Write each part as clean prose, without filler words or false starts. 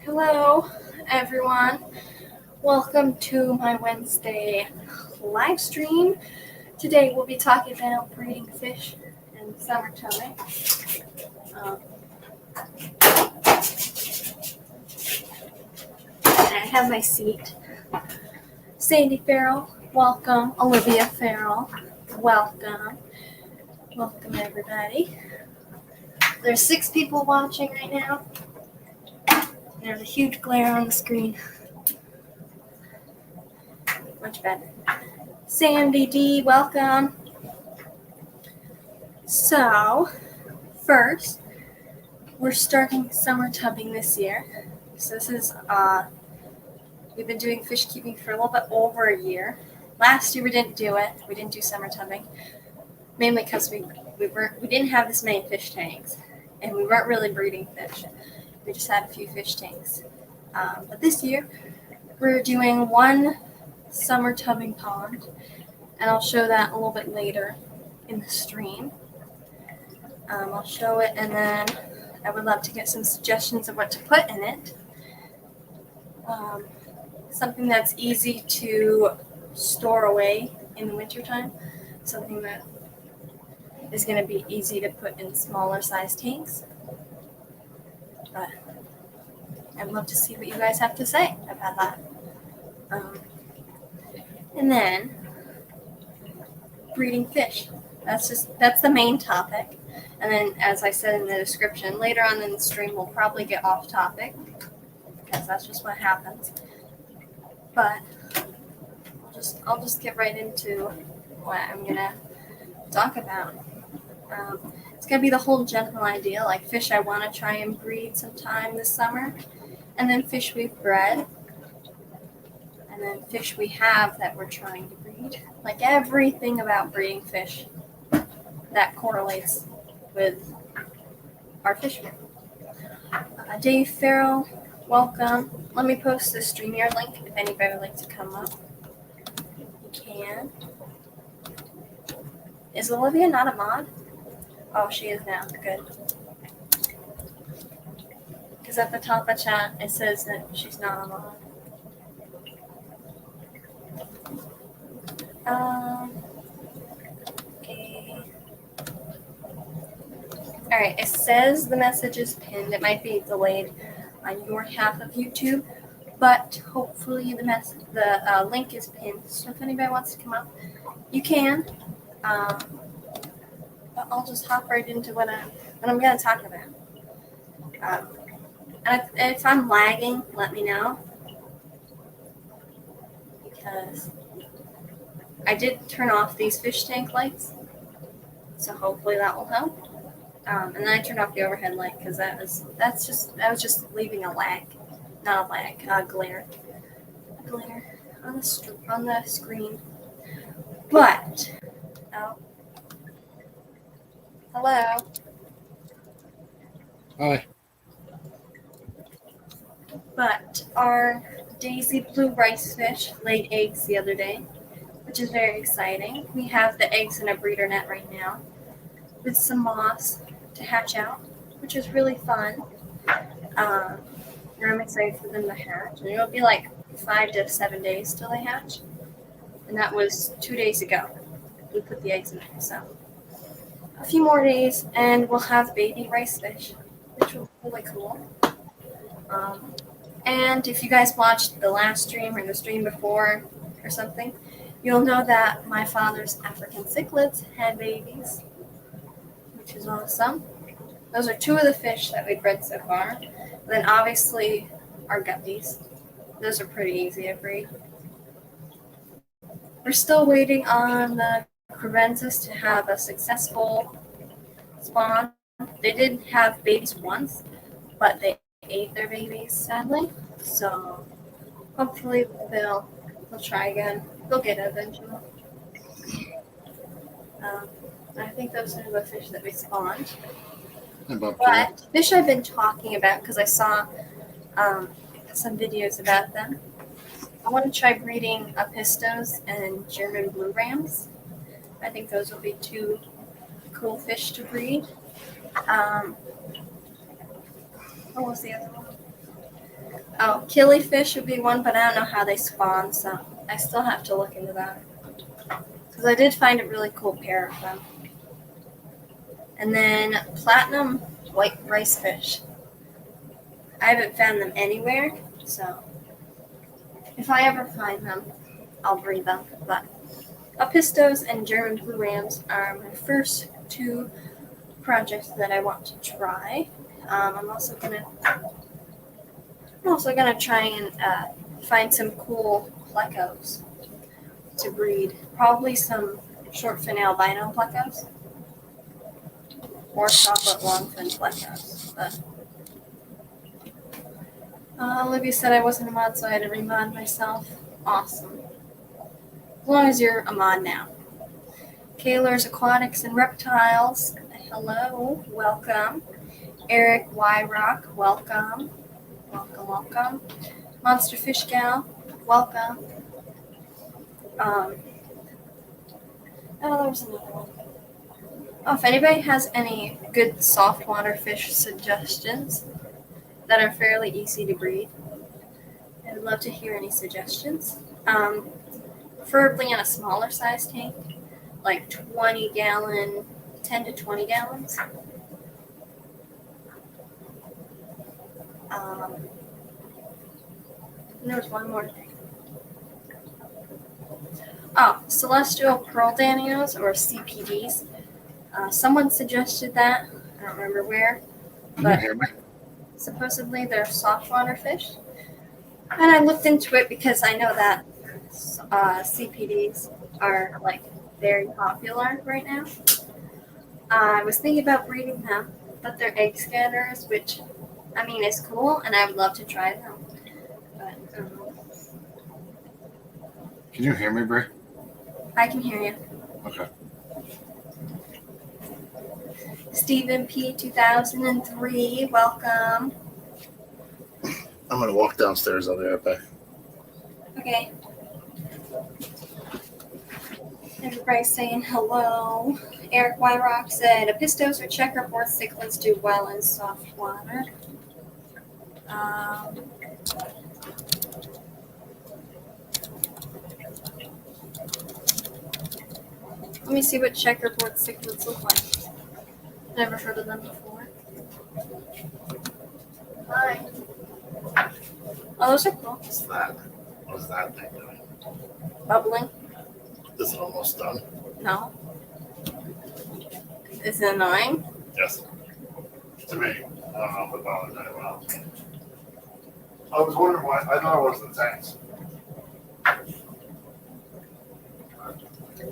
Hello, everyone. Welcome to my Wednesday live stream. Today we'll be talking about breeding fish in summertime. Um, and I have my seat. Sandy Farrell, welcome. Olivia Farrell, welcome. Welcome, everybody. There's 6 people watching right now. There's a huge glare on the screen. Much better. Sandy D, welcome. So, first, we're starting summer tubbing this year. So this is, we've been doing fish keeping for a little bit over a year. Last year we didn't do it. We didn't do summer tubbing, mainly because we didn't have this many fish tanks, and we weren't really breeding fish. We just had a few fish tanks. But this year we're doing one summer tubbing pond, and I'll show that a little bit later in the stream. I'll show it, and then I would love to get some suggestions of what to put in it. Something that's easy to store away in the wintertime. Something that is going to be easy to put in smaller size tanks. But I'd love to see what you guys have to say about that. And then breeding fish. That's the main topic. And then, as I said in the description, later on in the stream we'll probably get off topic, because that's just what happens. But I'll just get right into what I'm gonna talk about. It's gonna be the whole general idea, like fish I want to try and breed sometime this summer, and then fish we've bred, and then fish we have that we're trying to breed. Like everything about breeding fish that correlates with our fish. Dave Farrell, welcome. Let me post the StreamYard link if anybody would like to come up. You can. Is Olivia not a mod? Oh, she is now. Good. Because at the top of chat it says that she's not a mod. Okay. Alright, it says the message is pinned. It might be delayed on your half of YouTube, but hopefully the link is pinned. So if anybody wants to come up, you can. But I'll just hop right into what I'm going to talk about. And if I'm lagging, let me know, because I did turn off these fish tank lights, so hopefully that will help. And then I turned off the overhead light because that was just leaving a lag, not a lag, a glare on the screen. But hello. Hi. But our daisy blue rice fish laid eggs the other day, which is very exciting. We have the eggs in a breeder net right now with some moss to hatch out, which is really fun. And I'm excited for them to hatch. And it'll be like 5 to 7 days till they hatch. And that was 2 days ago. We put the eggs in there. So a few more days and we'll have baby rice fish, which will be really cool. And if you guys watched the last stream or the stream before or something, you'll know that my father's African cichlids had babies, which is awesome. Those are 2 of the fish that we've bred so far. And then obviously our guppies. Those are pretty easy to breed. We're still waiting on the crevensis to have a successful spawn. They did have babies once, but they ate their babies, sadly. So hopefully they'll try again. They'll get it eventually. I think those are the fish that we spawned. But fish I've been talking about because I saw some videos about them. I want to try breeding apistos and German blue rams. I think those will be 2 cool fish to breed. What was the other one? Oh, killifish would be one, but I don't know how they spawn, so I still have to look into that. Because I did find a really cool pair of them. And then platinum white rice fish. I haven't found them anywhere, so if I ever find them, I'll breed them. But Apistos and German blue rams are my first two projects that I want to try. I'm also gonna try and find some cool plecos to breed. Probably some short fin albino plecos or chocolate longfin plecos. But Olivia said I wasn't a mod, so I had to remod myself. Awesome. As long as you're a mod now. Kaler's Aquatics and Reptiles. Hello, welcome. Eric Y Rock, welcome. Welcome. Monster Fish Gal, welcome. Oh, there was another one. Oh, if anybody has any good saltwater fish suggestions that are fairly easy to breed, I would love to hear any suggestions. Preferably in a smaller size tank, like 20 gallon, 10 to 20 gallons. And there was one more thing. Oh, Celestial Pearl Danios, or CPDs. Someone suggested that. I don't remember where. But supposedly they're saltwater fish. And I looked into it because I know that CPDs are like very popular right now. I was thinking about breeding them, but they're egg scatterers, which I mean is cool, and I would love to try them. But can you hear me, Brie? I can hear you. Okay. Stephen P. 2003, welcome. I'm gonna walk downstairs. I'll be right back. Okay. Everybody's saying hello. Eric Y Rock said, Apistos or checkerboard cichlids do well in soft water. Let me see what checkerboard cichlids look like. Never heard of them before. Hi. Oh, those are cool. What's that? What's that thing doing? Bubbling? Is it almost done? No. Is it annoying? Yes. To me. I don't know if it bothered anyone else. I was wondering why. I thought it was the tanks.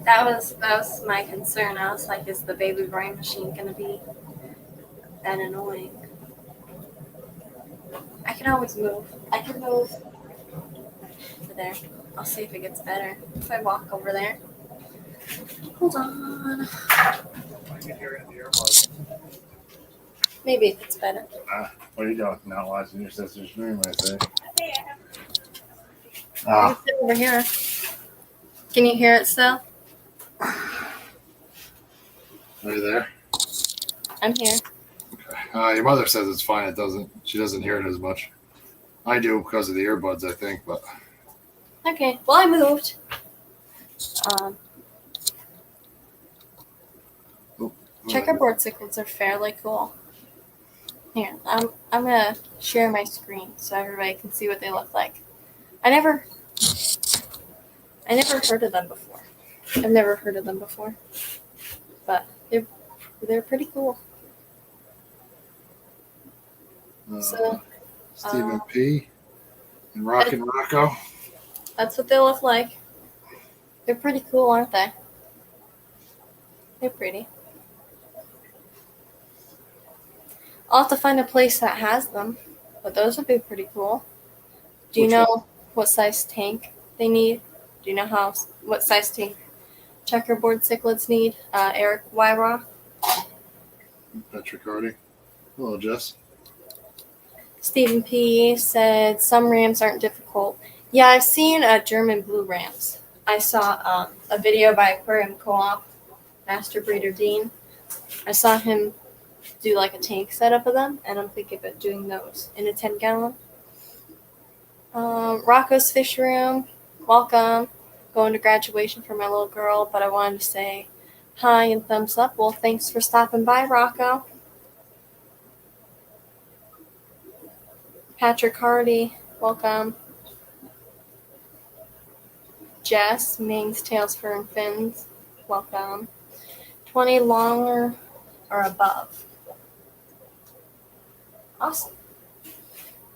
That was my concern. I was like, is the baby brain machine gonna be that annoying? I can always move. I can move to there. I'll see if it gets better. If I walk over there. Hold on. I can hear it in the earbuds. Maybe it gets better. What are you doing? Not watching your sister's stream, I say. You sit over here. Can you hear it still? Are you there? I'm here. Okay. Your mother says it's fine. She doesn't hear it as much. I do because of the earbuds, I think, but. Okay. Well, I moved. Checkerboard cichlids are fairly cool. Here, I'm gonna share my screen so everybody can see what they look like. I never heard of them before. I've never heard of them before, but they're pretty cool. So Stephen P. and Rockin' Rocco. That's what they look like. They're pretty cool, aren't they? They're pretty. I'll have to find a place that has them, but those would be pretty cool. Do you know what size tank they need? Do you know what size tank checkerboard cichlids need? Eric Wyra. That's recording. Hello, Jess. Stephen P. said some rams aren't difficult. Yeah, I've seen German blue rams. I saw a video by Aquarium Co-op, Master Breeder Dean. I saw him do like a tank setup of them, and I'm thinking about doing those in a 10-gallon. Rocco's Fish Room, welcome. Going to graduation for my little girl, but I wanted to say hi and thumbs up. Well, thanks for stopping by, Rocco. Patrick Hardy, welcome. Jess, Ming's Tails, Fur, and Fins, welcome. 20 longer or above. Awesome.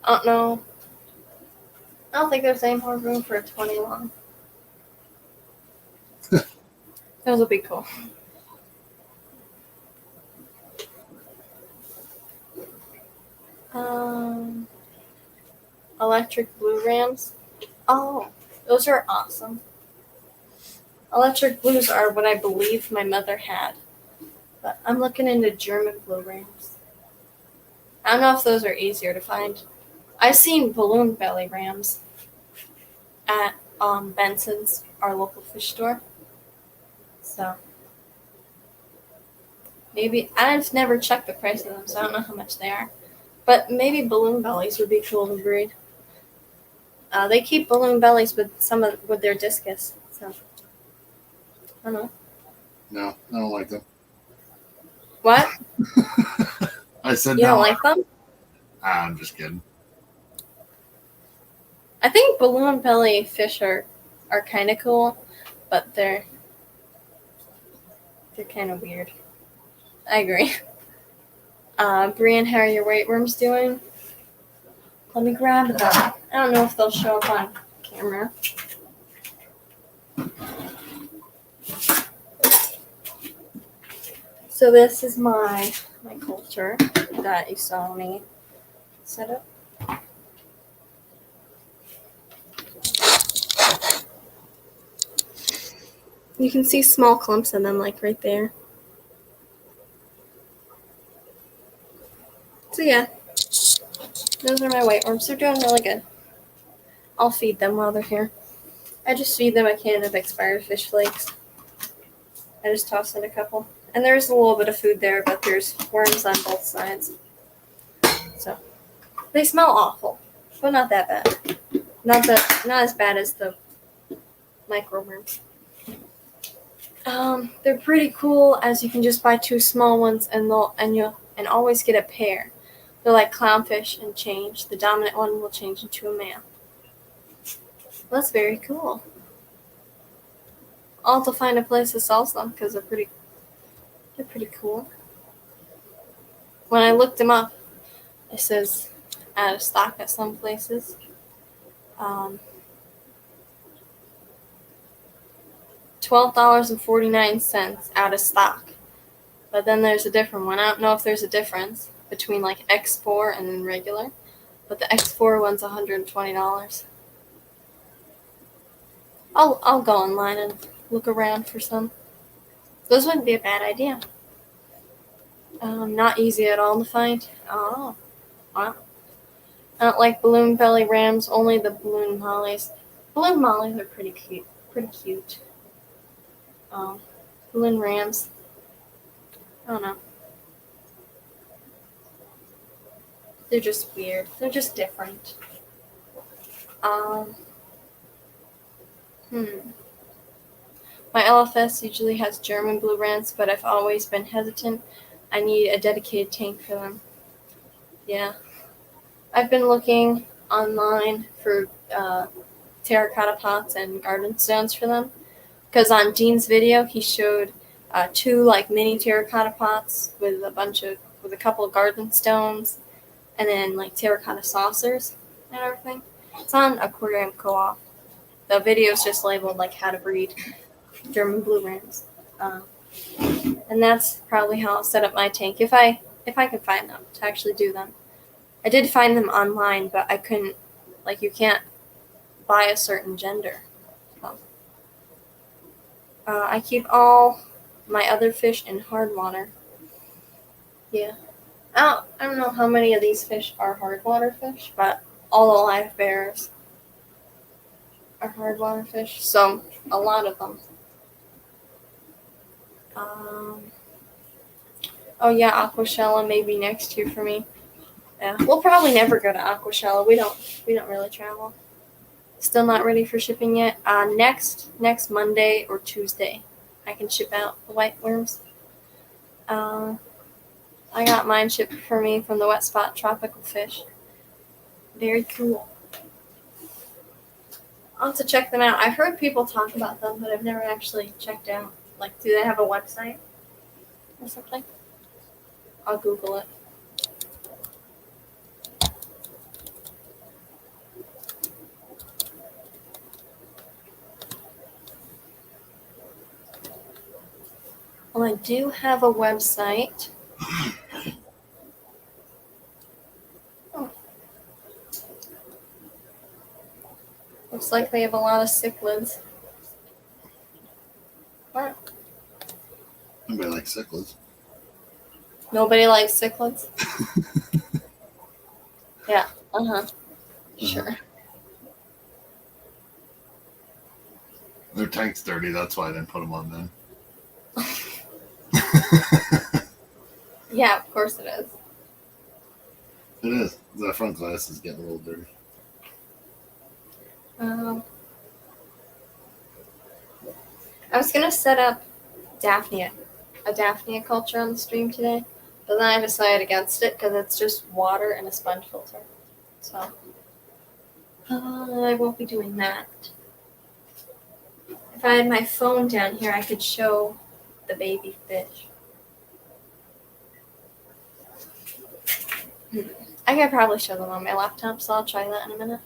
I don't know. I don't think there's any more room for a 20 long. Those will be cool. Electric Blue Rams. Oh, those are awesome. Electric Blues are what I believe my mother had. But I'm looking into German Blue Rams. I don't know if those are easier to find. I've seen balloon belly rams at Benson's, our local fish store. So maybe I've never checked the price of them, so I don't know how much they are. But maybe balloon bellies would be cool to breed. They keep balloon bellies with their discus. So I don't know. No, I don't like them. What? I said You no. don't like them? I'm just kidding. I think balloon belly fish are kind of cool, but they're kind of weird. I agree. Brian, how are your weight worms doing? Let me grab them. I don't know if they'll show up on camera. So this is my culture that you saw me set up. You can see small clumps of them, like right there. So yeah, those are my white worms. They're doing really good. I'll feed them while they're here. I just feed them a can of expired fish flakes. I just toss in a couple. And there's a little bit of food there, but there's worms on both sides. So they smell awful, but not that bad. Not as bad as the micro worms. They're pretty cool, as you can just buy 2 small ones and you'll always get a pair. They're like clownfish and change. The dominant one will change into a male. Well, that's very cool. I'll have to find a place that sells them because they're pretty cool. When I looked them up, it says out of stock at some places. $12.49 out of stock. But then there's a different one. I don't know if there's a difference between like X4 and then regular, but the X4 one's $120. I'll go online and look around for some. Those wouldn't be a bad idea. Not easy at all to find. Oh, wow. I don't like balloon belly rams, only the balloon mollies. Balloon mollies are pretty cute. Balloon rams, I don't know. They're just weird. They're just different. My LFS usually has German blue rams, but I've always been hesitant. I need a dedicated tank for them. Yeah. I've been looking online for terracotta pots and garden stones for them. Because on Dean's video, he showed 2 like mini terracotta pots with a couple of garden stones, and then like terracotta saucers and everything. It's on Aquarium Co-op. The video is just labeled like how to breed German blue rams, and that's probably how I'll set up my tank if I can find them to actually do them. I did find them online, but I couldn't. Like, you can't buy a certain gender. So, I keep all my other fish in hard water. Yeah. I don't know how many of these fish are hard water fish, but all the live bears are hard water fish. So, a lot of them. Oh yeah, Aquashella may be next year for me. Yeah, we'll probably never go to Aquashella. We don't really travel. Still not ready for shipping yet. Next Monday or Tuesday, I can ship out the white worms. I got mine shipped for me from the Wet Spot Tropical Fish. Very cool. I'll have to check them out. I've heard people talk about them, but I've never actually checked out. Like, do they have a website or something? I'll Google it. Well, I do have a website. Oh. Looks like they have a lot of cichlids. Wow. Nobody likes cichlids. Nobody likes cichlids? Yeah. Uh-huh. Sure. Their tank's dirty, that's why I didn't put them on then. Yeah, of course it is. It is. The front glass is getting a little dirty. I was gonna set up a Daphnia culture on the stream today, but then I decided against it because it's just water and a sponge filter. So I won't be doing that. If I had my phone down here, I could show the baby fish. I could probably show them on my laptop, so I'll try that in a minute.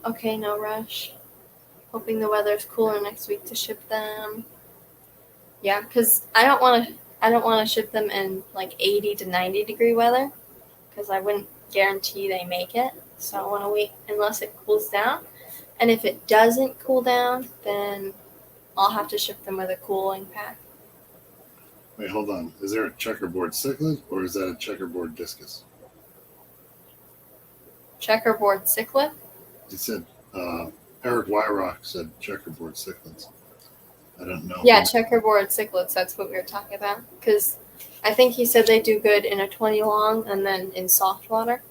Okay, no rush. Hoping the weather's cooler next week to ship them. Yeah, because I don't want to ship them in like 80 to 90 degree weather, because I wouldn't guarantee they make it. So I want to wait unless it cools down. And if it doesn't cool down, then I'll have to ship them with a cooling pack. Wait, hold on. Is there a checkerboard cichlid or is that a checkerboard discus? Checkerboard cichlid? He said, Eric Wyrock said checkerboard cichlids. I don't know. Yeah, checkerboard cichlids. That's what we were talking about. Because I think he said they do good in a 20 long and then in soft water.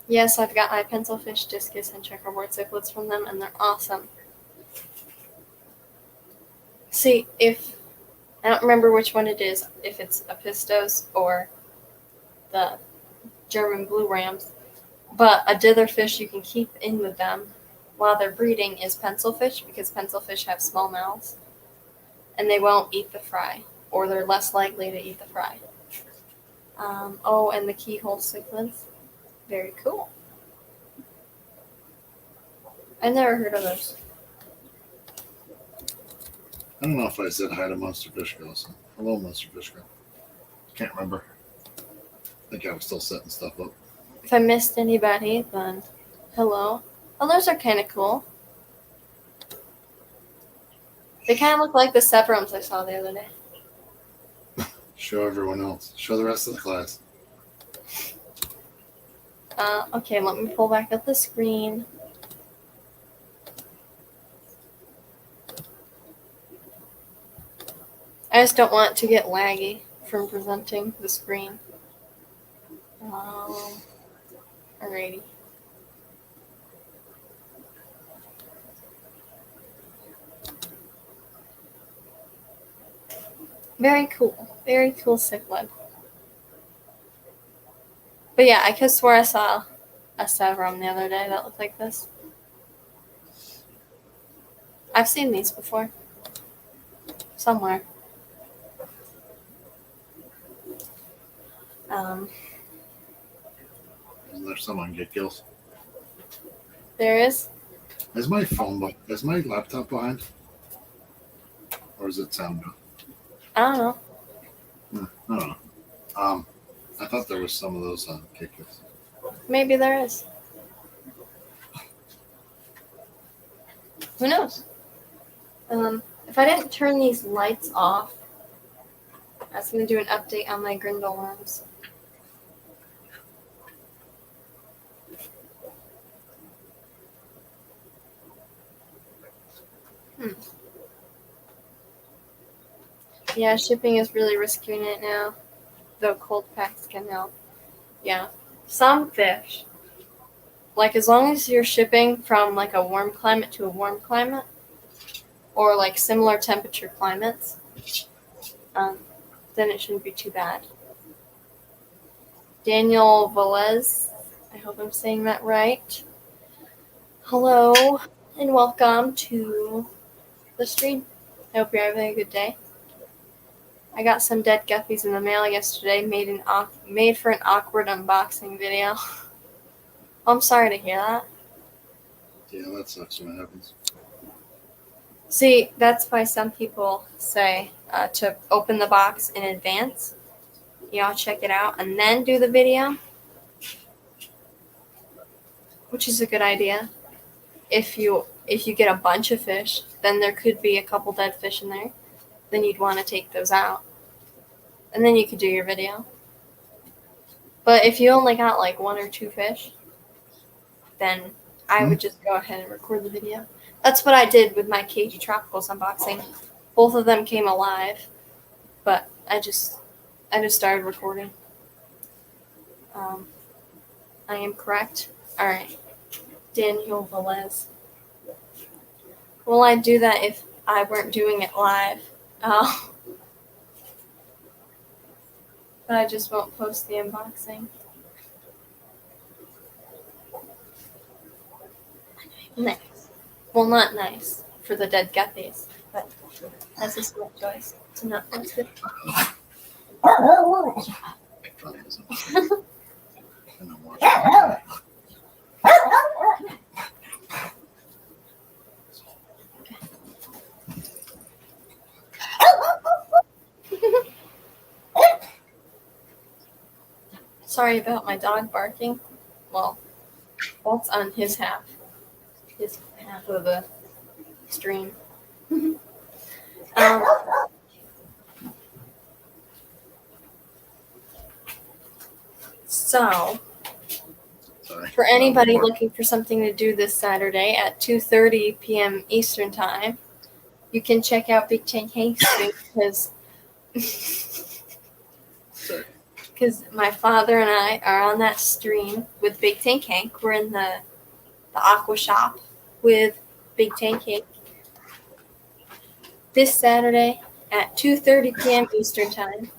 Yes, I've got my pencilfish, discus, and checkerboard cichlids from them, and they're awesome. See, if I don't remember which one it is, if it's Apistos or the German blue rams, but a ditherfish you can keep in with them while they're breeding is pencilfish, because pencilfish have small mouths and they won't eat the fry, or they're less likely to eat the fry. And the keyhole cichlids. Very cool. I never heard of those. I don't know if I said hi to Monster Fish Girl. So hello, Monster Fish Girl. Can't remember. I think I was still setting stuff up. If I missed anybody, then hello. Oh, those are kind of cool. They kind of look like the severums I saw the other day. Show everyone else. Show the rest of the class. Okay, let me pull back up the screen. I just don't want it to get laggy from presenting the screen. Alrighty. Very cool. Very cool cichlid. But yeah, I could swear I saw a severum the other day that looked like this. I've seen these before. Somewhere. Isn't there some on Get Kills? There is. Is my laptop behind? Or is it sound good? I don't know. I don't know. I thought there was some of those on Get Kills. Maybe there is. Who knows? If I didn't turn these lights off, I was going to do an update on my Grindle worms. Yeah, shipping is really risky right now, though cold packs can help. Yeah, some fish like as long as you're shipping from like a warm climate to a warm climate, or like similar temperature climates, then it shouldn't be too bad. Daniel Velez, I hope I'm saying that right. Hello and welcome to the stream. I hope you're having a good day. I got some dead guppies in the mail yesterday, made for an awkward unboxing video. I'm sorry to hear that. Yeah, that sucks when it happens. See, that's why some people say to open the box in advance. Check it out and then do the video, which is a good idea. If you get a bunch of fish, then there could be a couple dead fish in there. Then you'd want to take those out, and then you could do your video. But if you only got like 1 or 2 fish, then I would just go ahead and record the video. That's what I did with my KG Tropicals unboxing. Both of them came alive, but I just started recording. I am correct. All right, Daniel Velez. Will I do that if I weren't doing it live? Oh. But I just won't post the unboxing. Nice. Well, not nice for the dead guppies, but that's a smart choice to not post it. Sorry about my dog barking. Well, that's on his half of the stream. So, for anybody looking for something to do this Saturday at 2:30 p.m. Eastern Time, you can check out Big Tank Hank's because my father and I are on that stream with Big Tank Hank. We're in the aqua shop with Big Tank Hank this Saturday at 2:30 p.m. Eastern Time,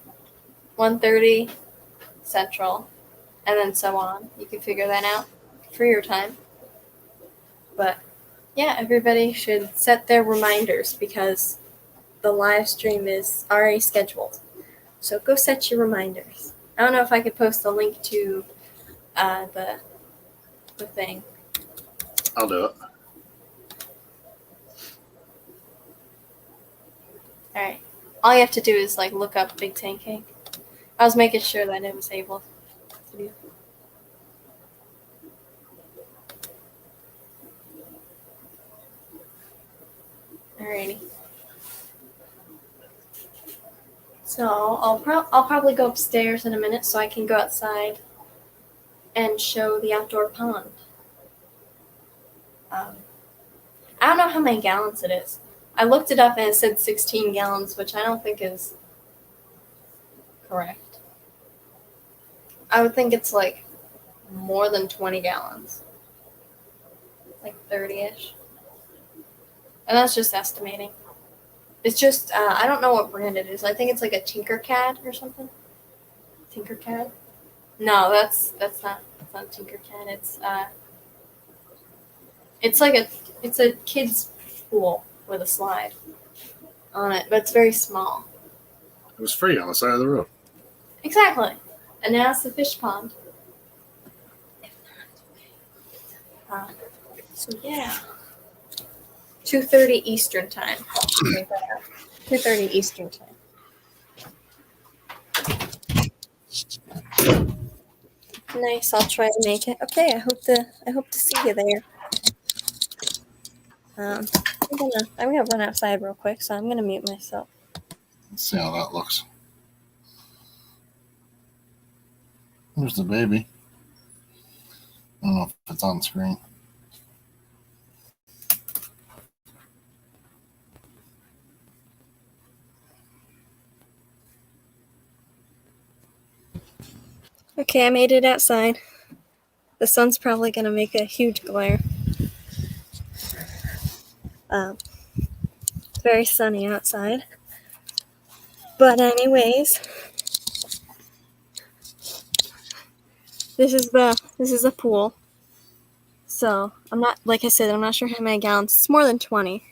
1:30 Central, and then so on. You can figure that out for your time. But yeah, everybody should set their reminders because the live stream is already scheduled. So go set your reminders. I don't know if I could post a link to the thing. I'll do it. All right. All you have to do is look up Big Tank Hank. I was making sure that it was able to do. Alrighty. So I'll probably go upstairs in a minute so I can go outside and show the outdoor pond. I don't know how many gallons it is. I looked it up and it said 16 gallons, which I don't think is correct. I would think it's more than 20 gallons. 30-ish. And that's just estimating. It's just, I don't know what brand it is. I think it's a Tinkercad or something. Tinkercad? No, that's not Tinkercad. It's a kid's pool with a slide on it, but it's very small. It was free on the side of the road. Exactly. And now it's the fish pond. So yeah. 2:30 Eastern Time. 2:30 Eastern Time. Nice. I'll try to make it. Okay. I hope to see you there. I'm gonna run outside real quick, so I'm gonna mute myself. Let's see how that looks. There's the baby. I don't know if it's on screen. Okay, I made it outside. The sun's probably going to make a huge glare. It's very sunny outside. But anyways, this is the pool. So I'm not, like I said, I'm not sure how many gallons. It's more than 20.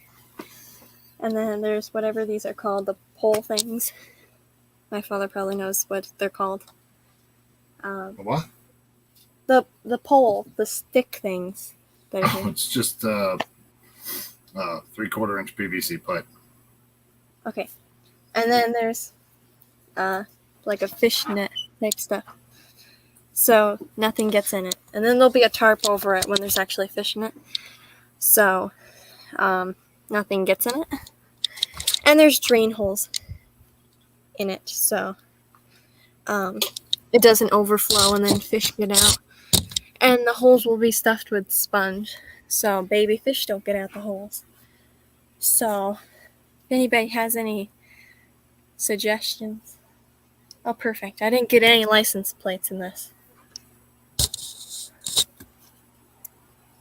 And then there's whatever these are called, the pole things. My father probably knows what they're called. What? The pole, the stick things. It's just 3/4 inch PVC pipe. Okay. And then there's like a fish net type stuff. So nothing gets in it. And then there'll be a tarp over it when there's actually fish in it. So nothing gets in it. And there's drain holes in it. So it doesn't overflow and then fish get out. And the holes will be stuffed with sponge. So baby fish don't get out the holes. So if anybody has any suggestions. Oh, perfect. I didn't get any license plates in this.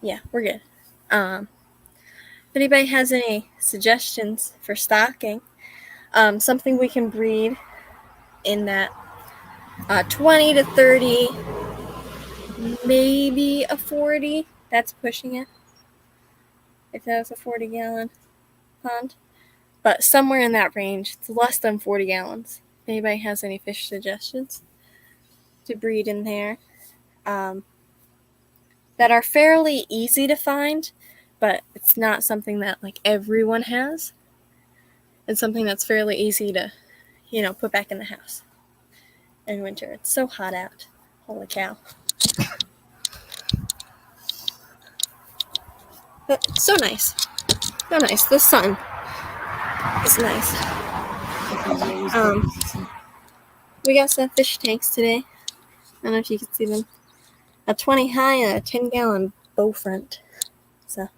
Yeah, we're good. If anybody has any suggestions for stocking, something we can breed in that 20 to 30, maybe a 40. That's pushing it. If that was a 40-gallon pond. But somewhere in that range. It's less than 40 gallons. If anybody has any fish suggestions to breed in there that are fairly easy to find, but it's not something that like everyone has. It's something that's fairly easy to, put back in the house in winter. It's so hot out. Holy cow. But it's so nice. So nice. The sun is nice. We got some fish tanks today. I don't know if you can see them. A 20 high and a 10-gallon bow front. So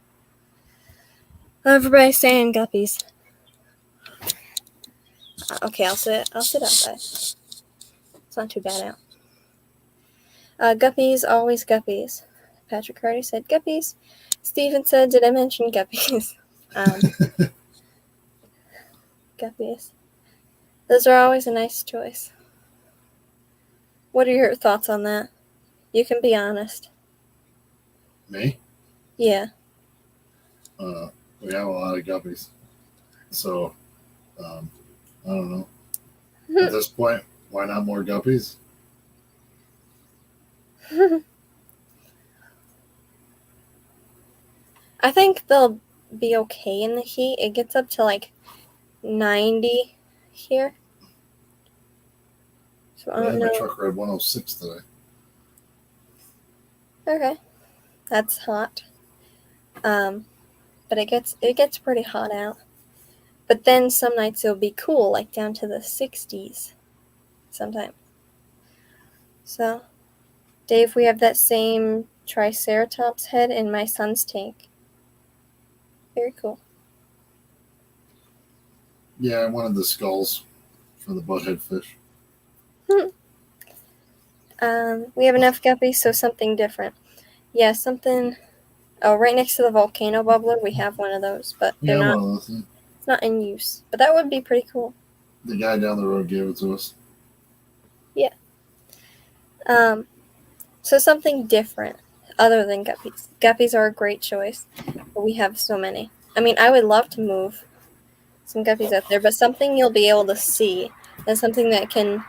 everybody's saying guppies. Okay, I'll sit outside. It's not too bad out. Guppies, always guppies. Patrick Hardy said guppies. Steven said, did I mention guppies? Guppies. Those are always a nice choice. What are your thoughts on that? You can be honest. Me? Yeah. We have a lot of guppies. So, I don't know. At this point, why not more guppies? I think they'll be okay in the heat. It gets up to like 90 here. So I don't know. My truck read 106 today. Okay. That's hot. But it gets pretty hot out. But then some nights it'll be cool, like down to the 60s sometimes. So, Dave, we have that same Triceratops head in my son's tank. Very cool. Yeah, I wanted the skulls for the butthead fish. We have enough guppies, so something different. Yeah, something. Oh, right next to the volcano bubbler, we have one of those, but they're not. One of those, yeah. It's not in use, but that would be pretty cool. The guy down the road gave it to us. Yeah. So something different other than guppies. Guppies are a great choice, but we have so many. I mean, I would love to move some guppies out there, but something you'll be able to see and something that can.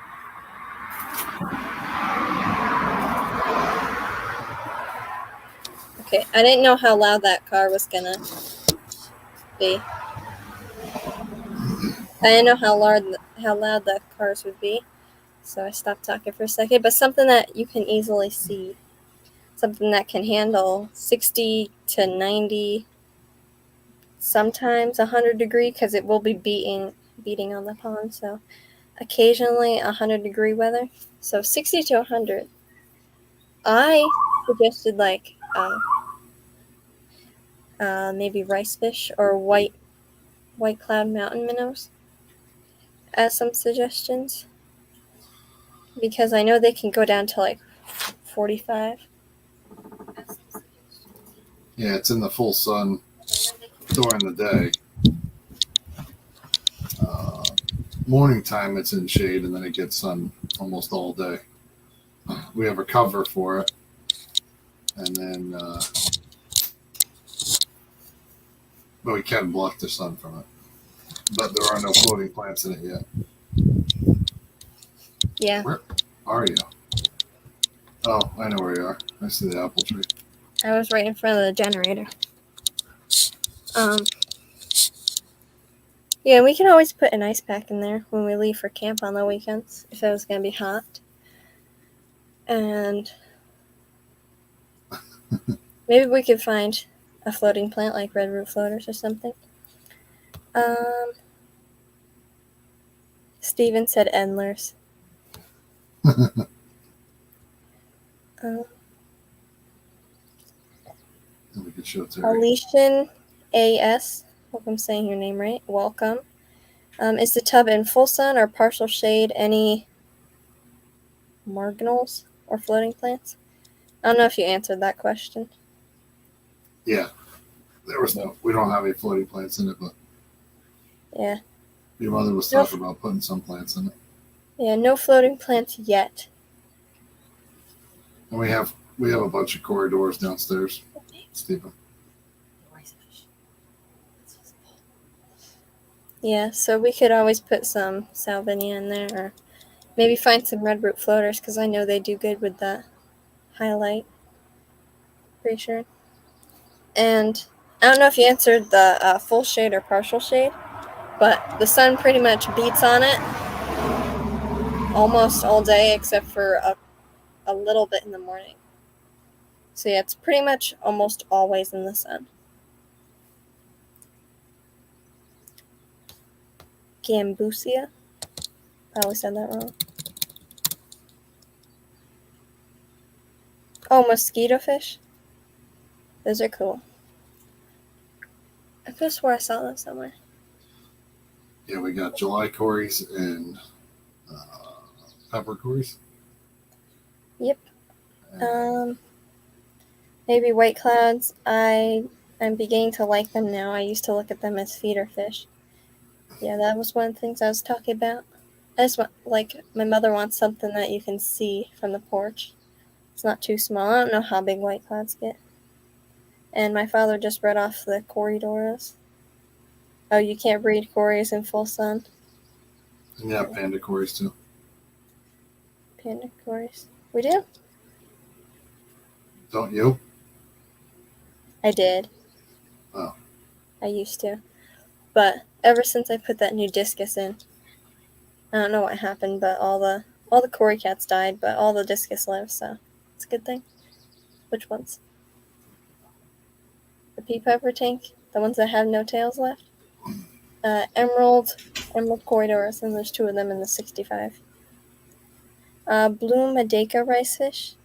Okay, I didn't know how loud that car was gonna be. I didn't know how loud the cars would be, so I stopped talking for a second. But something that you can easily see, something that can handle 60 to 90, sometimes 100-degree, because it will be beating on the pond. So occasionally 100-degree weather. So 60 to 100. I suggested like maybe rice fish or white cloud mountain minnows as some suggestions, because I know they can go down to like 45. Yeah, it's in the full sun during the day. Morning time, it's in shade, and then it gets sun almost all day. We have a cover for it, and then but we can block the sun from it. But there are no floating plants in it yet. Yeah. Where are you? Oh, I know where you are. I see the apple tree. I was right in front of the generator. Yeah, we can always put an ice pack in there when we leave for camp on the weekends if it was going to be hot. And maybe we could find a floating plant like red root floaters or something. Steven said endlers. We could show Terry. Alician AS, hope I'm saying your name right, welcome. Is the tub in full sun or partial shade? Any marginals or floating plants? I don't know if you answered that question. Yeah. There was no, we don't have any floating plants in it, but Yeah. your mother was talking about putting some plants in it. Yeah, no floating plants yet. And we have a bunch of corridors downstairs, Stephen. Yeah, so we could always put some salvinia in there, or maybe find some red root floaters, because I know they do good with that highlight. Pretty sure. And I don't know if you answered the full shade or partial shade, but the sun pretty much beats on it almost all day except for a little bit in the morning. So yeah, it's pretty much almost always in the sun. Gambusia. Probably said that wrong. Oh, mosquito fish. Those are cool. I could have swore I saw those somewhere. Yeah, we got July cories and pepper cories. Yep. Maybe white clouds. I'm beginning to like them now. I used to look at them as feeder fish. Yeah, that was one of the things I was talking about. I just want, like, my mother wants something that you can see from the porch. It's not too small. I don't know how big white clouds get. And my father just read off the corridors. Oh, you can't breed cories in full sun? And yeah, panda cories too. Panda cories. We do? Don't you? I did. Oh. I used to. But ever since I put that new discus in, I don't know what happened, but all the cory cats died, but all the discus live, so it's a good thing. Which ones? The pea pepper tank? The ones that have no tails left? Emerald corridors, and there's 2 of them in the 65. Blue Madeika rice fish.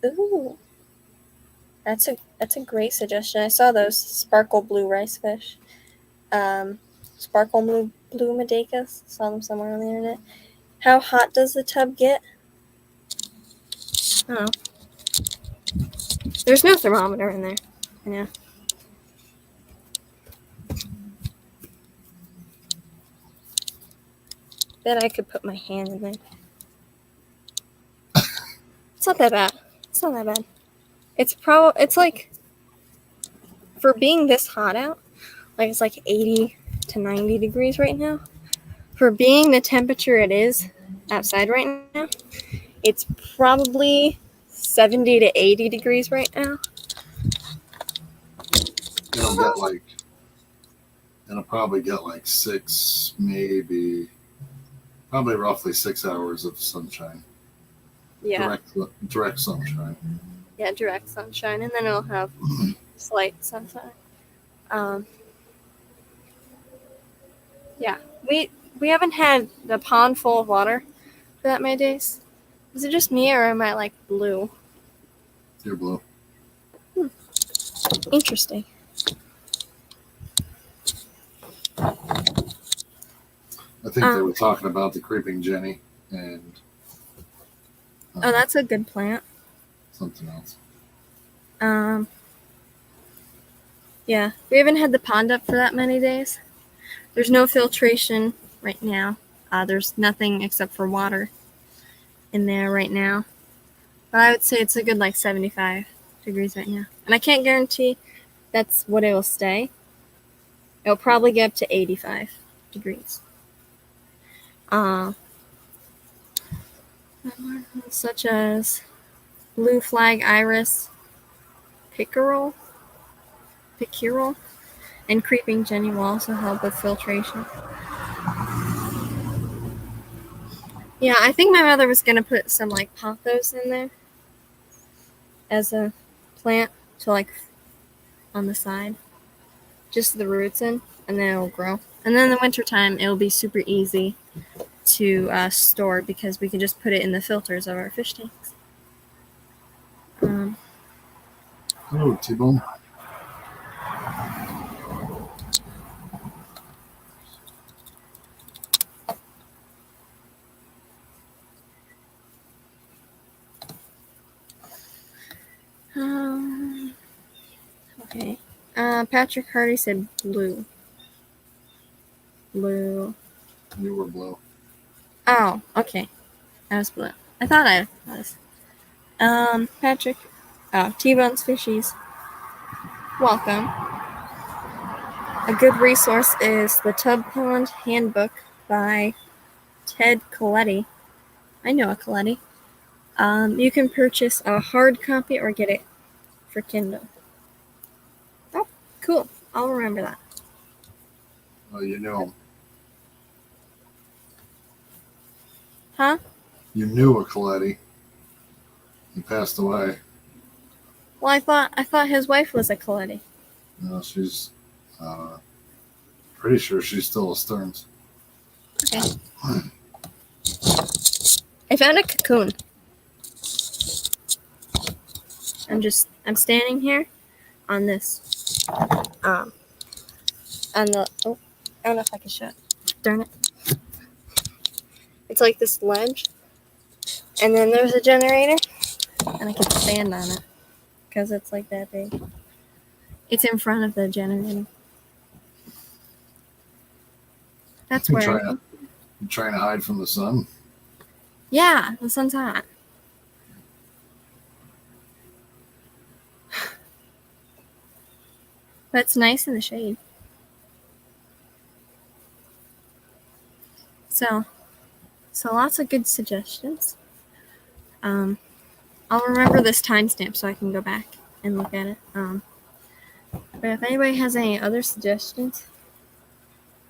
Ooh. That's a great suggestion. I saw those sparkle blue rice fish. Sparkle blue Madeikas. Saw them somewhere on the internet. How hot does the tub get? Oh. There's no thermometer in there. Yeah. Bet I could put my hand in there. It's not that bad. It's like, for being this hot out, like it's like 80 to 90 degrees right now. For being the temperature it is outside right now, it's probably 70 to 80 degrees right now. It'll probably get like 6, probably roughly 6 hours of sunshine. Yeah. Direct sunshine. Yeah, direct sunshine, and then it'll have slight sunshine. Yeah, we haven't had the pond full of water for that many days. Is it just me, or am I like blue? You're blue. Interesting. I think they were talking about the creeping Jenny and oh, that's a good plant. Something else. Yeah, we haven't had the pond up for that many days. There's no filtration right now. There's nothing except for water in there right now. But I would say it's a good 75 degrees right now. And I can't guarantee that's what it will stay. It'll probably get up to 85 degrees. Such as blue flag iris, pickerel, and creeping jenny will also help with filtration. Yeah, I think my mother was going to put some pothos in there as a plant to on the side. Just the roots in, and then it'll grow. And then in the wintertime, it'll be super easy to store because we can just put it in the filters of our fish tanks. Hello, T-Bone. Okay. Patrick Hardy said blue. Blue. You were blue. Oh, okay. I was blue. I thought I was. Patrick. Oh, T-Bone's Fishies. Welcome. A good resource is the Tub Pond Handbook by Ted Coletti. I know a Coletti. You can purchase a hard copy or get it for Kindle. Oh, cool. I'll remember that. Oh, you knew him. Huh? You knew a Coletti. He passed away. Well, I thought his wife was a Coletti. No, she's pretty sure she's still a Stearns. Okay. I found a cocoon. I'm standing here on this. On the I don't know if I can show it. Darn it. It's like this ledge. And then there's a generator. And I can stand on it. Because it's like that big. It's in front of the generator. That's where You're trying to hide from the sun? Yeah, the sun's hot. But it's nice in the shade. So lots of good suggestions. I'll remember this timestamp so I can go back and look at it. But if anybody has any other suggestions,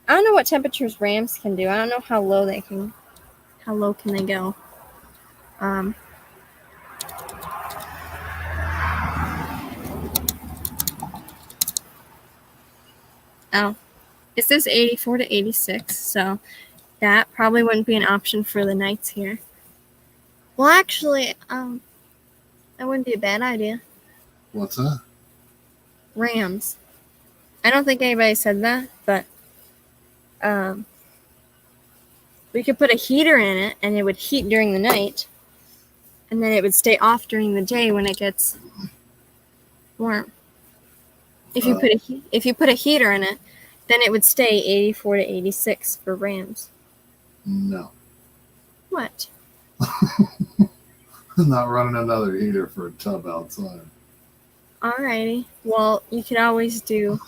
I don't know what temperatures rams can do. I don't know how low can they go. Oh, it says 84 to 86, so that probably wouldn't be an option for the nights here. Well, actually, that wouldn't be a bad idea. What's that? Rams. I don't think anybody said that, but we could put a heater in it, and it would heat during the night, and then it would stay off during the day when it gets warm. If you put a heater in it, then it would stay 84 to 86 for rams. No. What? I'm not running another heater for a tub outside. Alrighty. Well, you could always do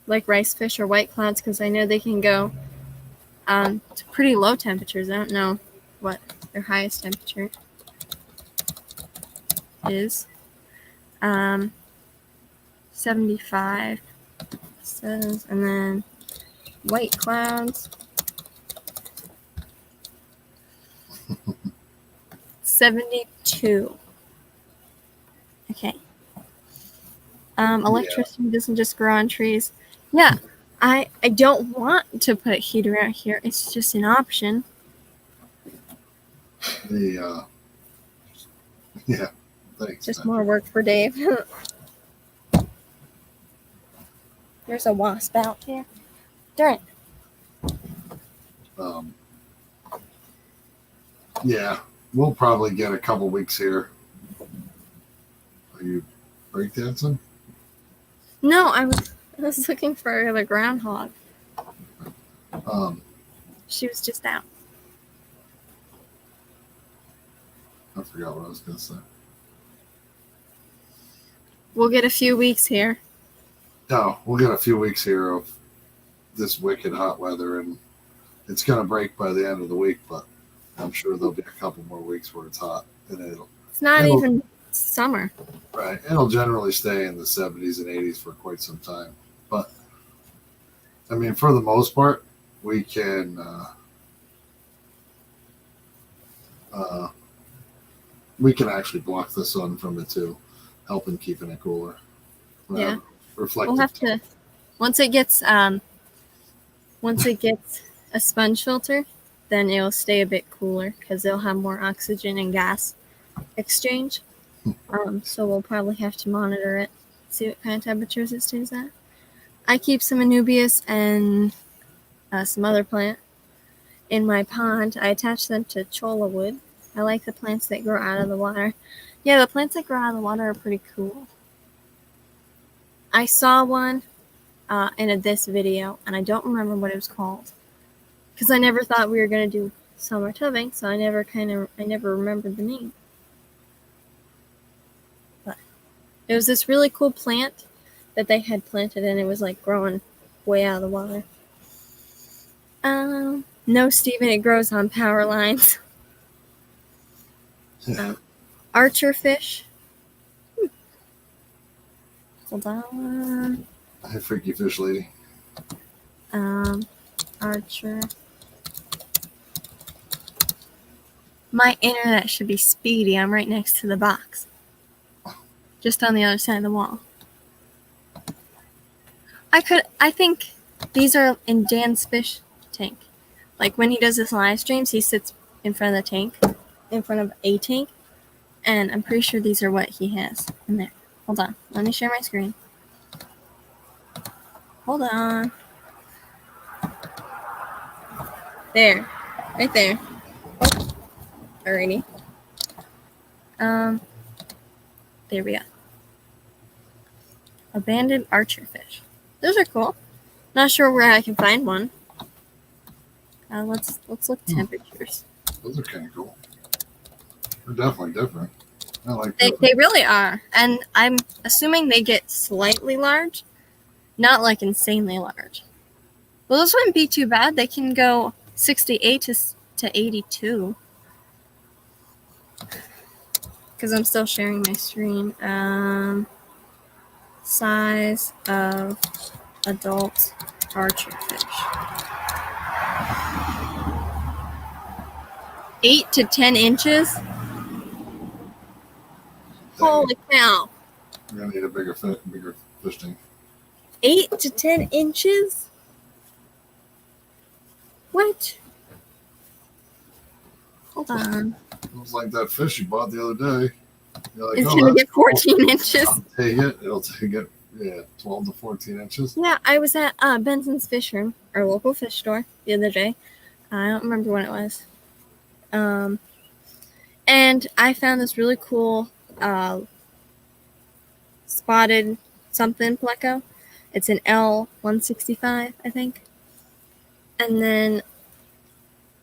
rice fish or white clouds because I know they can go to pretty low temperatures. I don't know what their highest temperature is. 75 says, and then white clouds. 72. Okay. Electricity doesn't just grow on trees. Yeah. I don't want to put a heater out here. It's just an option. Yeah. Thanks. Just more work for Dave. There's a wasp out here. Darn it. Yeah, we'll probably get a couple weeks here. Are you breakdancing? No, I was looking for the groundhog. She was just out. I forgot what I was going to say. We'll get a few weeks here. No, we'll get a few weeks here of this wicked hot weather, and it's going to break by the end of the week, but I'm sure there'll be a couple more weeks where it's hot, and it's not even summer. Right. It'll generally stay in the 70s and 80s for quite some time. But, I mean, for the most part, we can actually block the sun from it too, helping keeping it cooler. Yeah. Reflective. We'll have to, once it gets a sponge filter, then it'll stay a bit cooler because it'll have more oxygen and gas exchange. So we'll probably have to monitor it, see what kind of temperatures it stays at. I keep some anubias and some other plant in my pond. I attach them to cholla wood. I like the plants that grow out of the water. Yeah, the plants that grow out of the water are pretty cool. I saw one in this video, and I don't remember what it was called because I never thought we were going to do summer tubbing, so I never remembered the name. But it was this really cool plant that they had planted, and it was like growing way out of the water. No, Steven, it grows on power lines. Archer fish. Hold on. Hi, freaky fish lady. Archer. My internet should be speedy. I'm right next to the box. Just on the other side of the wall. I think these are in Dan's fish tank. Like when he does his live streams, he sits in front of the tank, in front of a tank, and I'm pretty sure these are what he has in there. Hold on, let me share my screen. Hold on. There, right there. Oh, alrighty. There we go. Abandoned archer fish. Those are cool. Not sure where I can find one. Let's look temperatures. Those are kind of cool. They're definitely different. I like they really are, and I'm assuming they get slightly large, not like insanely large. Well, those wouldn't be too bad. They can go 68 to 82. Because I'm still sharing my screen. Size of adult archer fish. 8 to 10 inches. Holy cow! You're gonna need a bigger fish tank. 8 to 10 inches? What? Hold on. It was like that fish you bought the other day. You're like, it's gonna get 14 cool. inches. I'll take it. It'll take it. Yeah, 12 to 14 inches. Yeah, I was at Benson's Fish Room, our local fish store, the other day. I don't remember when it was. And I found this really cool spotted something pleco. It's an L165, I think. And then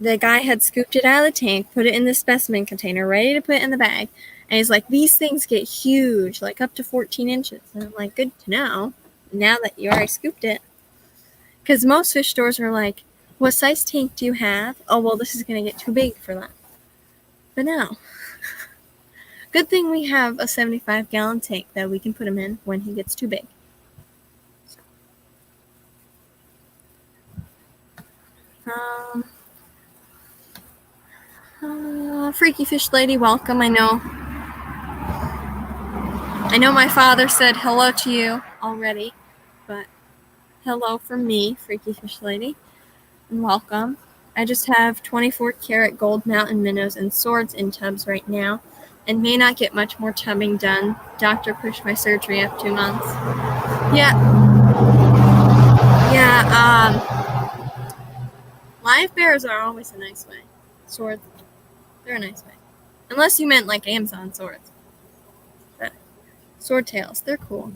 the guy had scooped it out of the tank, put it in the specimen container, ready to put in the bag. And he's like, these things get huge, like up to 14 inches. And I'm like, good to know, now that you already scooped it. Because most fish stores are like, what size tank do you have? Oh, well, this is going to get too big for that. But no. Good thing we have a 75-gallon tank that we can put him in when he gets too big. Freaky Fish Lady, welcome. I know my father said hello to you already, but hello from me, Freaky Fish Lady, and welcome. I just have 24-karat gold mountain minnows and swords in tubs right now, and may not get much more tubbing done. Doctor pushed my surgery up 2 months. Yeah. Live bears are always a nice way. Swords, they're a nice way. Unless you meant like Amazon swords. But Swordtails, they're cool.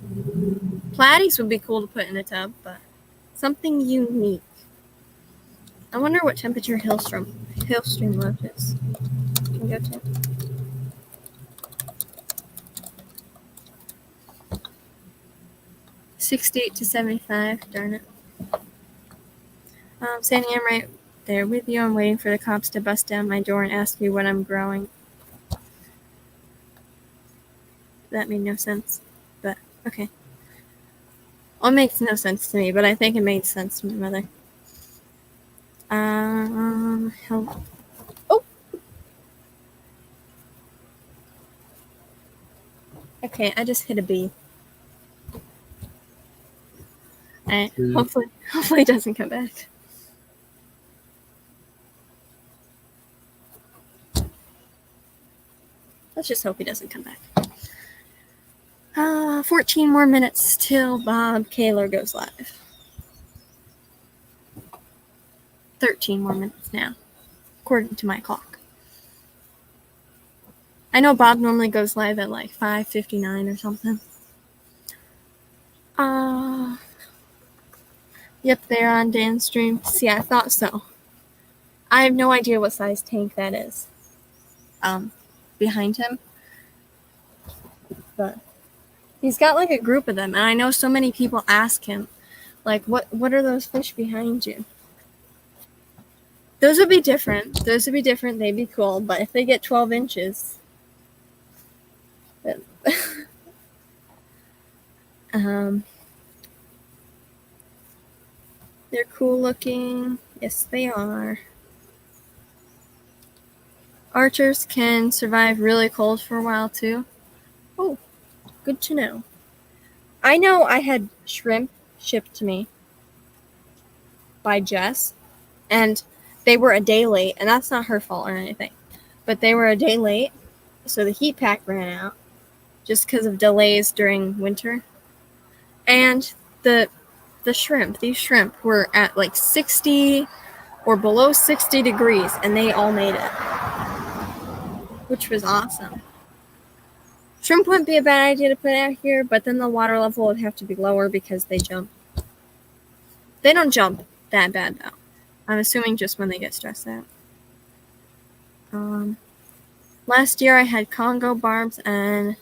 Platies would be cool to put in a tub, but something unique. I wonder what temperature Hillstream Lodge is. Can go to. $68 to $75. Darn it. Sandy, I'm right there with you. I'm waiting for the cops to bust down my door and ask me what I'm growing. That made no sense, but okay. Well, it makes no sense to me, but I think it made sense to my mother. Oh. Okay, I just hit a bee. Alright, hopefully it doesn't come back. Let's just hope he doesn't come back. 14 more minutes till Bob Kaler goes live. 13 more minutes now, according to my clock. I know Bob normally goes live at like 5:59 or something. Yep, they're on Dan's stream. See, I thought so. I have no idea what size tank that is. Behind him. But he's got like a group of them, and I know so many people ask him, like, what are those fish behind you? Those would be different. They'd be cool, but if they get 12 inches... they're cool looking. Yes, they are. Archers can survive really cold for a while too. Oh, good to know. I know I had shrimp shipped to me by Jess, and they were a day late, and that's not her fault or anything, but they were a day late, so the heat pack ran out just because of delays during winter. And these shrimp were at like 60 or below 60 degrees, and they all made it, which was awesome. Shrimp wouldn't be a bad idea to put out here, but then the water level would have to be lower because they jump. They don't jump that bad, though. I'm assuming just when they get stressed out. Last year I had Congo Barbs and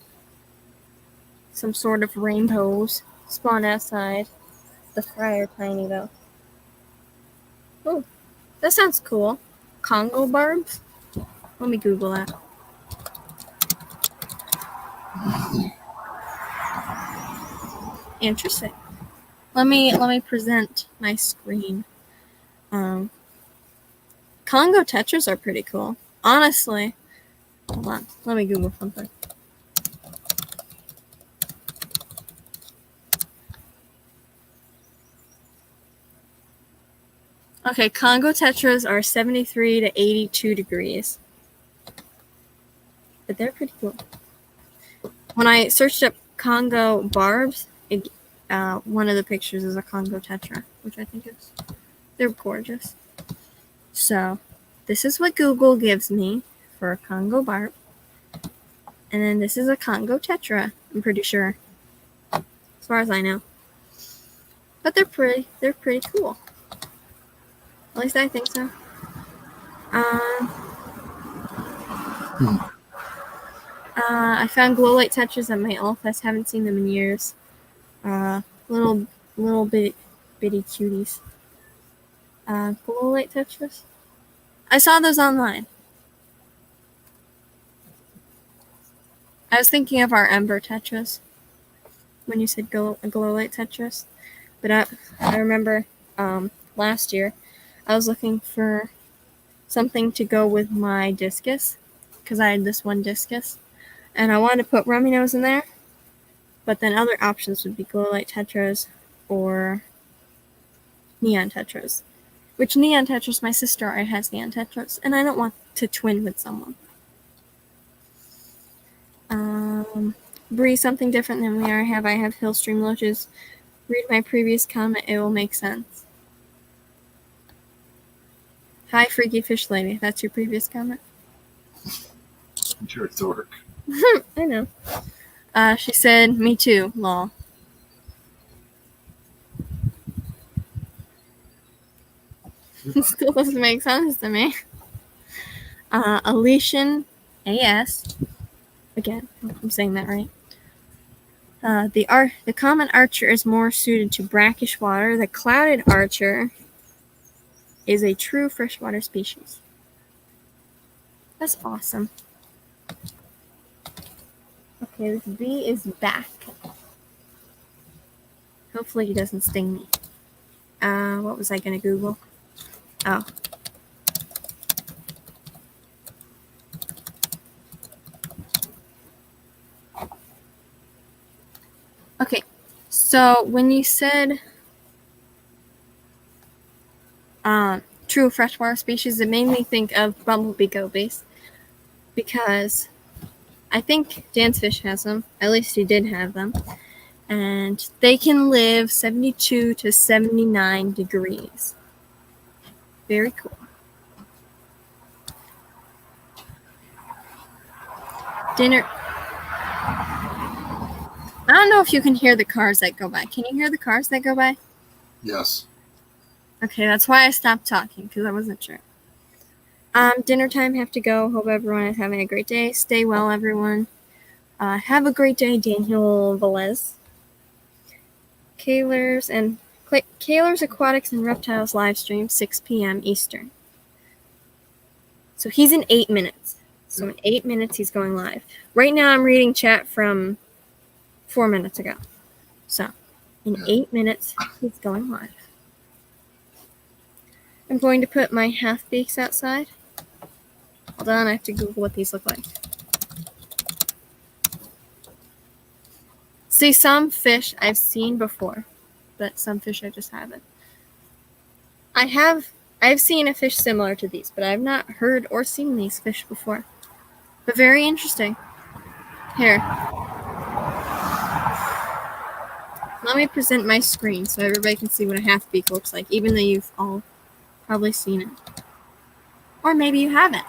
some sort of rainbows spawn outside. The fry are tiny, though. Oh, that sounds cool. Congo Barbs? Let me Google that. Interesting. Let me present my screen. Congo Tetras are pretty cool. Honestly. Hold on. Let me Google something. Okay, Congo Tetras are 73 to 82 degrees. But they're pretty cool. When I searched up Congo Barbs, one of the pictures is a Congo Tetra, which I think they're gorgeous. So, this is what Google gives me for a Congo Barb. And then this is a Congo Tetra, I'm pretty sure. As far as I know. But they're pretty cool. At least I think so. I found glow light Tetras at my Alfest. Haven't seen them in years. Little bitty cuties. Glow light Tetras. I saw those online. I was thinking of our Ember Tetras when you said glow light Tetras. But I remember last year I was looking for something to go with my discus, because I had this one discus, and I wanted to put rummy nose in there, but then other options would be glow light Tetras or neon Tetras, which neon Tetras, my sister already has neon Tetras, and I don't want to twin with someone. Bree, something different than we are. I have Hillstream Loaches. Read my previous comment, it will make sense. Hi, Freaky Fish Lady. That's your previous comment? You're a dork. I know. She said, me too, lol. It still doesn't make sense to me. Alician AS. Again, I'm saying that right. The common archer is more suited to brackish water. The clouded archer is a true freshwater species. That's awesome. Okay, this bee is back. Hopefully he doesn't sting me. What was I gonna Google? Oh. Okay, so when you said true freshwater species, it made me think of bumblebee gobies, because I think Dansfish has them. At least he did have them. And they can live 72 to 79 degrees. Very cool. Dinner. I don't know if you can hear the cars that go by. Can you hear the cars that go by? Yes. Okay, that's why I stopped talking, because I wasn't sure. Dinner time, have to go. Hope everyone is having a great day. Stay well, everyone. Have a great day, Daniel Velez. Kaler's Aquatics and Reptiles live stream, 6 p.m. Eastern. So he's in 8 minutes. So in 8 minutes, he's going live. Right now, I'm reading chat from 4 minutes ago. So in 8 minutes, he's going live. I'm going to put my half-beaks outside. Hold on, I have to Google what these look like. See, some fish I've seen before, but some fish I just haven't. I've seen a fish similar to these, but I've not heard or seen these fish before. But very interesting. Here. Let me present my screen so everybody can see what a half-beak looks like, even though you've all probably seen it. Or maybe you haven't.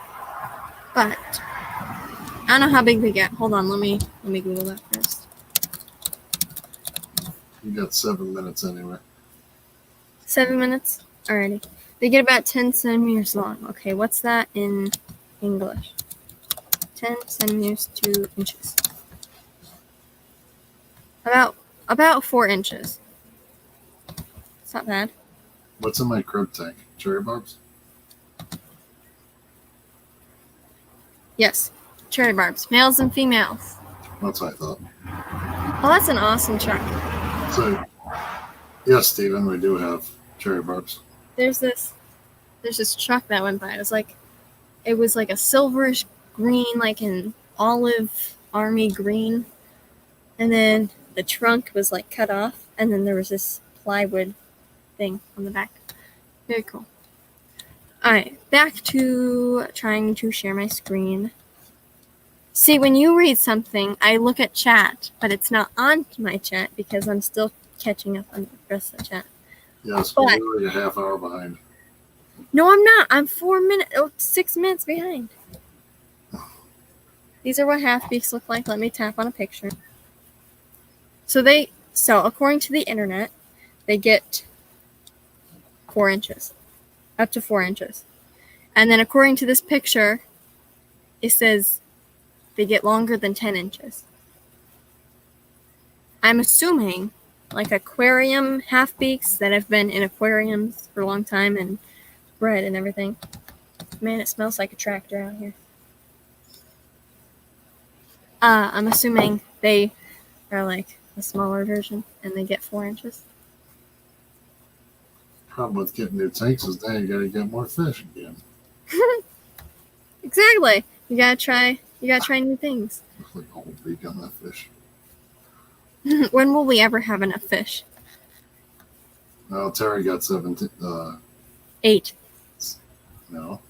But I don't know how big they get. Hold on, let me Google that first. You got 7 minutes anyway. 7 minutes? Alrighty. They get about 10 centimeters long. Okay, what's that in English? 10 centimeters, 2 inches. About 4 inches. It's not bad. What's in my croak tank? Cherry barbs? Yes. Cherry barbs. Males and females. That's what I thought. Well, that's an awesome truck. So, yes, Stephen, we do have cherry barbs. There's this truck that went by. It was like a silverish green, like an olive army green. And then the trunk was like cut off, and then there was this plywood thing on the back. Very cool. Alright, back to trying to share my screen. See, when you read something, I look at chat, but it's not on my chat because I'm still catching up on the rest of the chat. Yes, but you're already a half hour behind. No, I'm not. I'm 6 minutes behind. These are what half-beaks look like. Let me tap on a picture. So according to the internet, they get 4 inches. Up to 4 inches. And then according to this picture, it says they get longer than 10 inches. I'm assuming like aquarium half-beaks that have been in aquariums for a long time and bred and everything. Man, it smells like a tractor out here. I'm assuming they are like a smaller version and they get 4 inches. Problem with getting new tanks is now you gotta get more fish again. Exactly. You gotta try new things. Looks like a whole beak on that fish. When will we ever have enough fish? Well, Terry got 17. 8. No.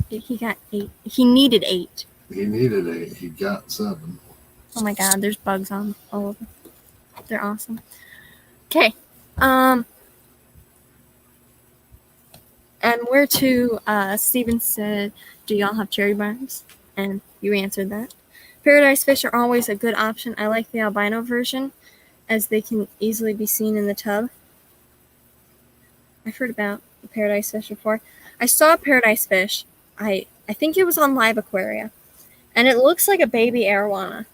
He got 8. He needed 8. He needed 8. He got 7. Oh my god, there's bugs on all of them. They're awesome. Okay. And where to, Steven said, do y'all have cherry barbs? And you answered that. Paradise fish are always a good option. I like the albino version, as they can easily be seen in the tub. I've heard about the paradise fish before. I saw a paradise fish. I think it was on Live Aquaria, and it looks like a baby arowana.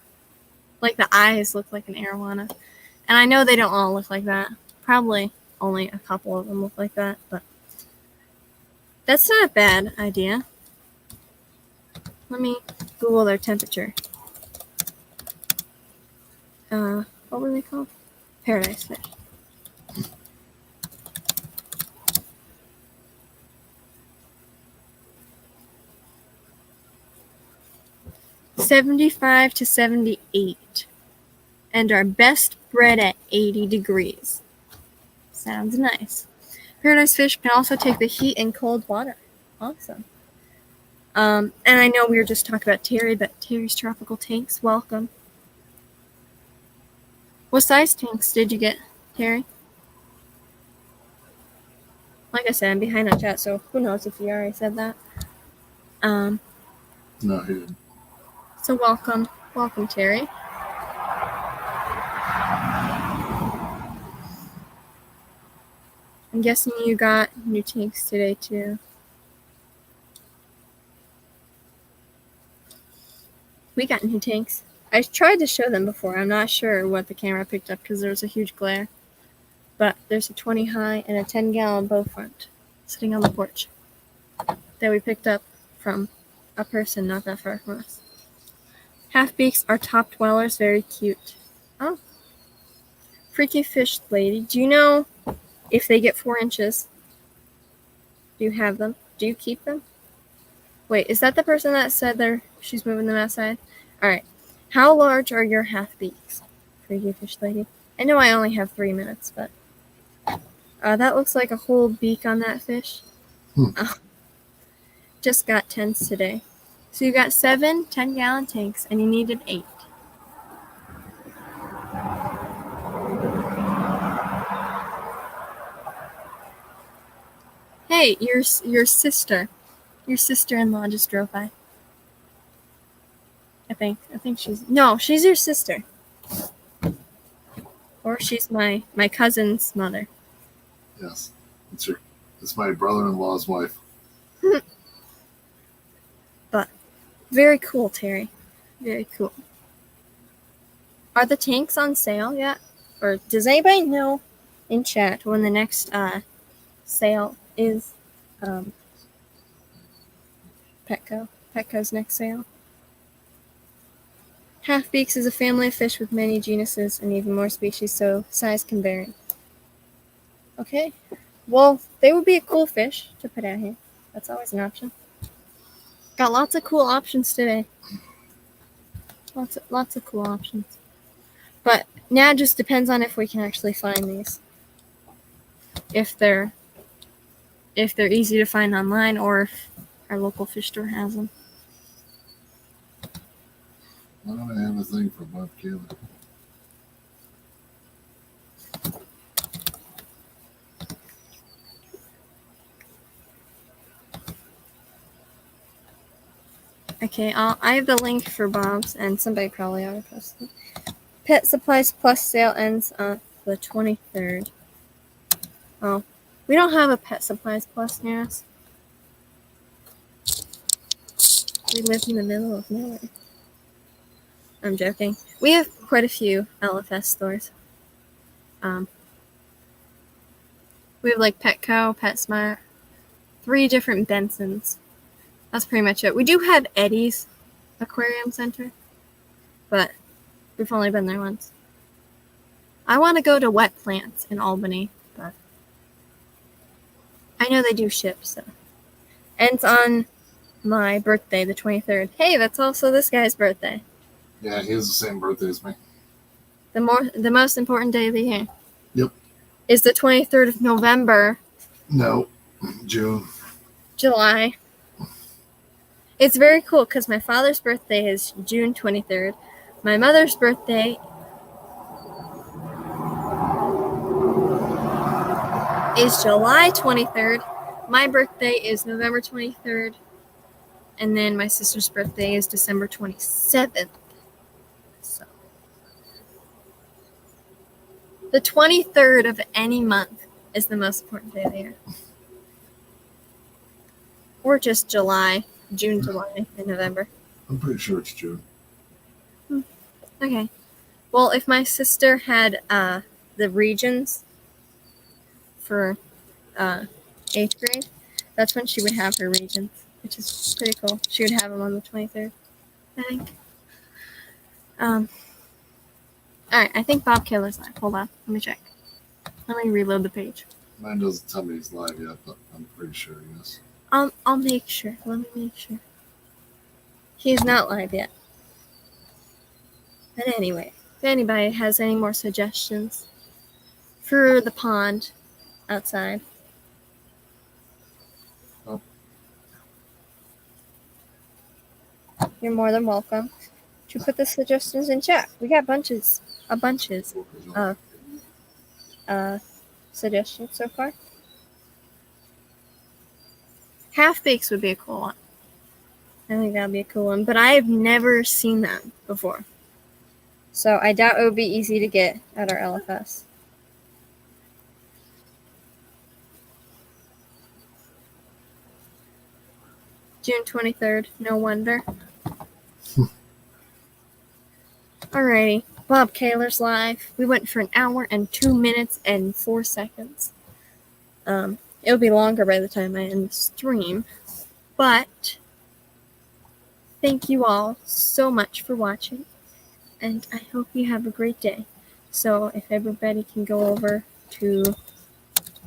Like the eyes look like an arowana. And I know they don't all look like that. Probably only a couple of them look like that, but that's not a bad idea. Let me Google their temperature. What were they called? Paradise fish. (75 to 78), and are best bred at 80 degrees. Sounds nice. Paradise fish can also take the heat in cold water. Awesome. And I know we were just talking about Terry, but Terry's tropical tanks, welcome. What size tanks did you get, Terry? Like I said, I'm behind on chat, so who knows if you already said that. No, he didn't. So welcome, Terry. I'm guessing you got new tanks today too. We got new tanks. I tried to show them before. I'm not sure what the camera picked up because there was a huge glare. But there's a 20 high and a 10-gallon bow front sitting on the porch that we picked up from a person not that far from us. Half-beaks are top dwellers, very cute. Oh. Freaky fish lady. Do you know if they get 4 inches? Do you have them? Do you keep them? Wait, is that the person that said she's moving them outside? Alright. How large are your half-beaks? Freaky fish lady. I know I only have 3 minutes, but that looks like a whole beak on that fish. Just got 10s today. So you got 7 10-gallon tanks, and you needed 8. Hey, your sister-in-law just drove by. I think she's your sister. Or she's my cousin's mother. Yes, it's my brother-in-law's wife. But very cool, Terry. Very cool. Are the tanks on sale yet? Or does anybody know in chat when the next sale is? Petco's next sale. Half-beaks is a family of fish with many genuses and even more species, so size can vary. Okay. Well, they would be a cool fish to put out here. That's always an option. Got lots of cool options today. Lots of cool options. But now it just depends on if we can actually find these. If they're easy to find online or if our local fish store has them. Why don't I have a thing for Bob Kelly? Okay, I have the link for Bob's, and somebody probably ought to post it. Pet Supplies Plus sale ends on the 23rd. Oh, we don't have a Pet Supplies Plus near us. We live in the middle of nowhere. I'm joking. We have quite a few LFS stores. We have like Petco, PetSmart, 3 different Bensons. That's pretty much it. We do have Eddie's Aquarium Center, but we've only been there once. I want to go to Wet Plants in Albany, but I know they do ship, so. Ends on my birthday, the 23rd. Hey, that's also this guy's birthday. Yeah, he has the same birthday as me. The most important day of the year. Yep. Is the 23rd of November. No, June. July. It's very cool because my father's birthday is June 23rd. My mother's birthday is July 23rd. My birthday is November 23rd. And then my sister's birthday is December 27th. The 23rd of any month is the most important day of the year. Or just July, June, July, and November. I'm pretty sure it's June. Okay. Well, if my sister had the regions for 8th grade, that's when she would have her regions, which is pretty cool. She would have them on the 23rd, I think. All right, I think Bob Kaler's live. Hold on, let me check. Let me reload the page. Mine doesn't tell me he's live yet, but I'm pretty sure he is. I'll make sure. Let me make sure. He's not live yet. But anyway, if anybody has any more suggestions for the pond outside. Oh. You're more than welcome to put the suggestions in chat. We got bunches of suggestions so far. Half bakes would be a cool one. I think that would be a cool one, but I have never seen them before. So I doubt it would be easy to get at our LFS. June 23rd, no wonder. Alrighty, Bob Kaler's live. We went for 1 hour and 2 minutes and 4 seconds. It'll be longer by the time I end the stream, but thank you all so much for watching, and I hope you have a great day. So if everybody can go over to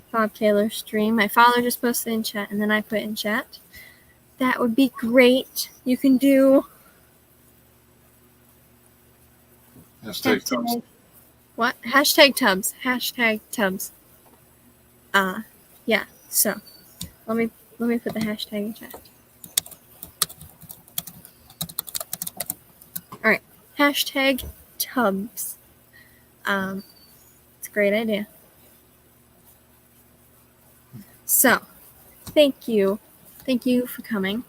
Bob Kaler's stream, my father just posted in chat, and then I put in chat. That would be great. You can do Hashtag Tubs. What? Hashtag Tubs. Hashtag Tubs. Yeah. So let me put the hashtag in chat. All right. Hashtag Tubs. It's a great idea. So, thank you. Thank you for coming.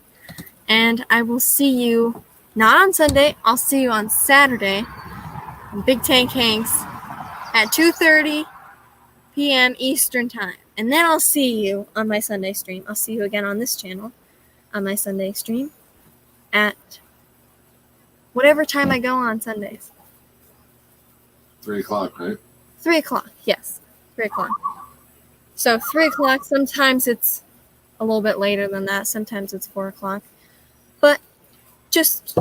And I will see you not on Sunday. I'll see you on Saturday. Big Tank Hanks at 2:30 p.m. Eastern Time. And then I'll see you on my Sunday stream. I'll see you again on this channel on my Sunday stream at whatever time I go on Sundays. 3 o'clock, right? 3 o'clock, yes. 3 o'clock. So 3 o'clock, sometimes it's a little bit later than that. Sometimes it's 4 o'clock. But just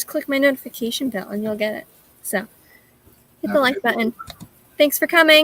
click my notification bell and you'll get it. So hit the like button. Thanks for coming.